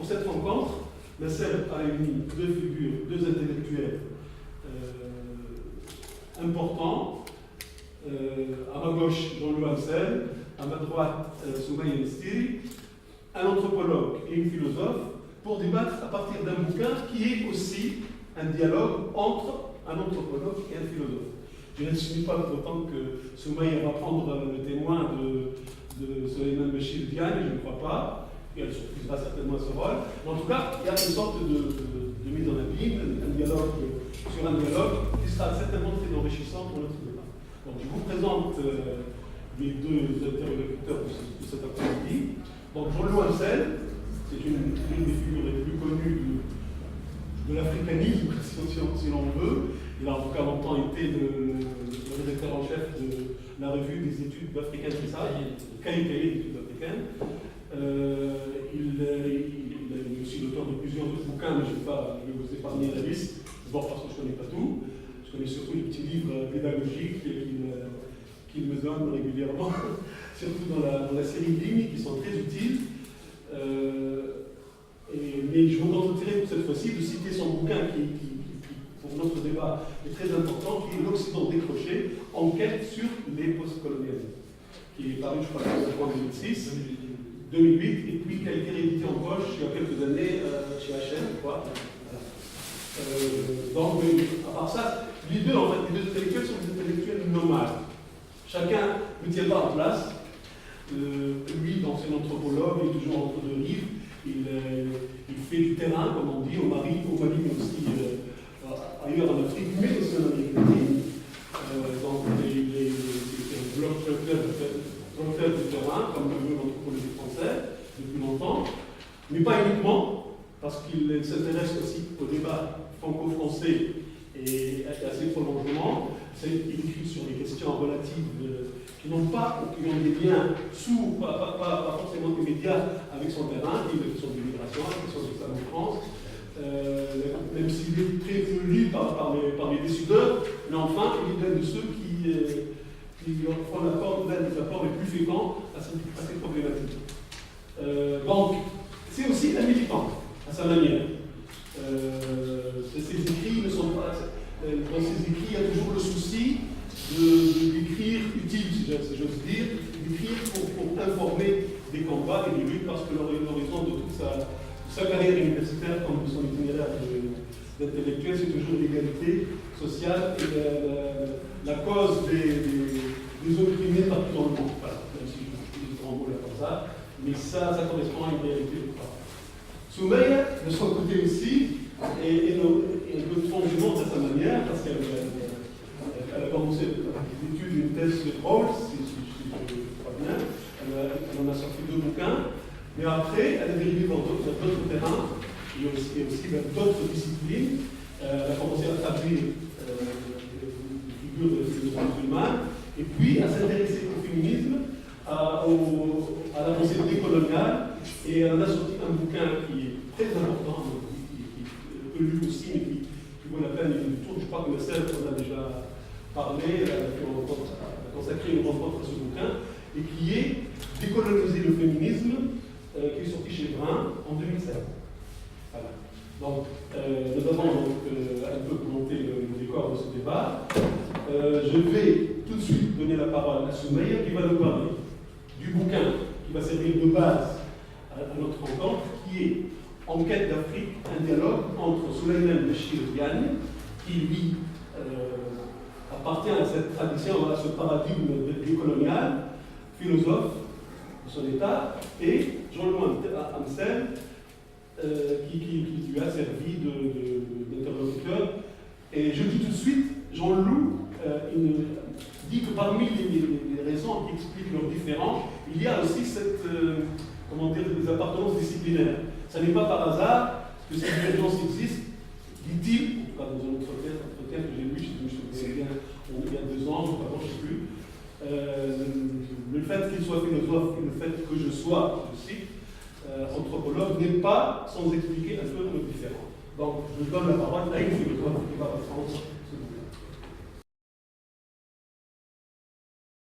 pour cette rencontre, Nasser a réuni deux figures, deux intellectuels importants. À ma gauche, Jean-Louis Ansel, à ma droite, Soumaïa Mestiri, un anthropologue et une philosophe, pour débattre à partir d'un bouquin qui est aussi un dialogue entre un anthropologue et un philosophe. Je ne suis pas pour autant que Soumaïa va prendre le témoin de Souleymane Bachir Diagne, je ne crois pas, et elle surprisera certainement ce rôle. Mais en tout cas, il y a une sorte de mise en abîme, un dialogue sur un dialogue qui sera certainement très enrichissant pour notre débat. Donc, je vous présente les deux interlocuteurs de cet après-midi. Donc, Jean-Louis Ansel, c'est une des figures les plus connues de l'africanisme, si l'on veut. Il a en tout cas longtemps été le rédacteur en chef de la revue des études africaines, c'est ça, le cahier des études africaines. Il est aussi l'auteur de plusieurs autres bouquins, mais je vais vous épargner la liste, d'abord parce que je ne connais pas tout. Je connais surtout les petits livres pédagogiques qu'il me donne régulièrement, surtout dans la série Lignes, qui sont très utiles. Mais je vous contenterai pour cette fois-ci de citer son bouquin qui, pour notre débat, est très important, qui est L'Occident décroché, enquête sur les postcolonialismes, qui est paru, je crois, en 2008, et puis qui a été réédité en poche il y a quelques années chez HM, je crois. Donc, à part ça, les deux intellectuels sont des intellectuels nomades. Chacun ne tient pas en place. Lui, dans son anthropologue, il est toujours entre deux rives. Il fait du terrain, comme on dit, au Mali, mais aussi ailleurs en Afrique, mais aussi en Amérique latine. Donc, il est un bloc du terrain, comme le veut l'anthropologie française, depuis longtemps. Mais pas uniquement, parce qu'il s'intéresse aussi au débat franco-français et à ses prolongements. Il écrit sur des questions relatives qui n'ont pas, ou qui ont des liens pas forcément immédiats avec son terrain, qui est la question de l'immigration, la question de l'islam en France, même s'il est très peu lu par les décideurs, mais enfin, il est l'un de ceux qui font l'apport les plus fréquents à ces problématiques. Donc, c'est aussi un militant, à sa manière. Ses écrits ne sont pas... Dans ses écrits, il y a toujours le souci d'écrire utile, si j'ose dire, d'écrire pour informer des combats et des luttes, parce que l'horizon de toute sa carrière universitaire, comme de son itinéraire d'intellectuel, c'est toujours l'égalité sociale et la cause des opprimés partout dans le monde. Voilà, même si je prends en mot là comme ça, mais ça correspond à une réalité de part. Soumaïa, de son côté aussi, et un peu de fond du monde à sa manière, parce qu'elle a commencé l'étude d'une thèse de Rawls, si je crois bien. Elle en a sorti 2 bouquins, mais après, elle a dérivé dans d'autres terrains, et aussi vers d'autres disciplines. Elle a commencé à traduire des figures de la philosophie musulmane, et puis à s'intéresser au féminisme, à l'avancée décoloniale, et elle en a sorti un bouquin qui est très important, lu aussi, mais qui vaut la peine du tour. Je crois que Nasser en a déjà parlé, a consacré une rencontre à ce bouquin, et qui est Décoloniser le féminisme, qui est sorti chez Brun en 2007. Voilà. Donc, nous avons un peu commenté le décor de ce débat. Je vais tout de suite donner la parole à Soumaïa, qui va nous parler du bouquin qui va servir de base à notre rencontre, qui est Enquête d'Afrique, un dialogue entre Souleymane Bachir Diagne, qui lui appartient à cette tradition, à ce paradigme décolonial, philosophe de son état, et Jean-Louis Ansel, qui lui a servi d'interlocuteur. Et je dis tout de suite, Jean-Louis dit que parmi les raisons qui expliquent leurs différends, il y a aussi cette, des appartenances disciplinaires. Ce n'est pas par hasard que ces divergences existent, dit-il, en tout cas dans un entretien que j'ai lu, je me souviens bien, il y a 2 ans, je ne sais plus, le fait qu'il soit philosophe et le fait que je sois, je cite, anthropologue, n'est pas sans expliquer un peu nos différends. Donc, je donne la parole à une philosophe qui va reprendre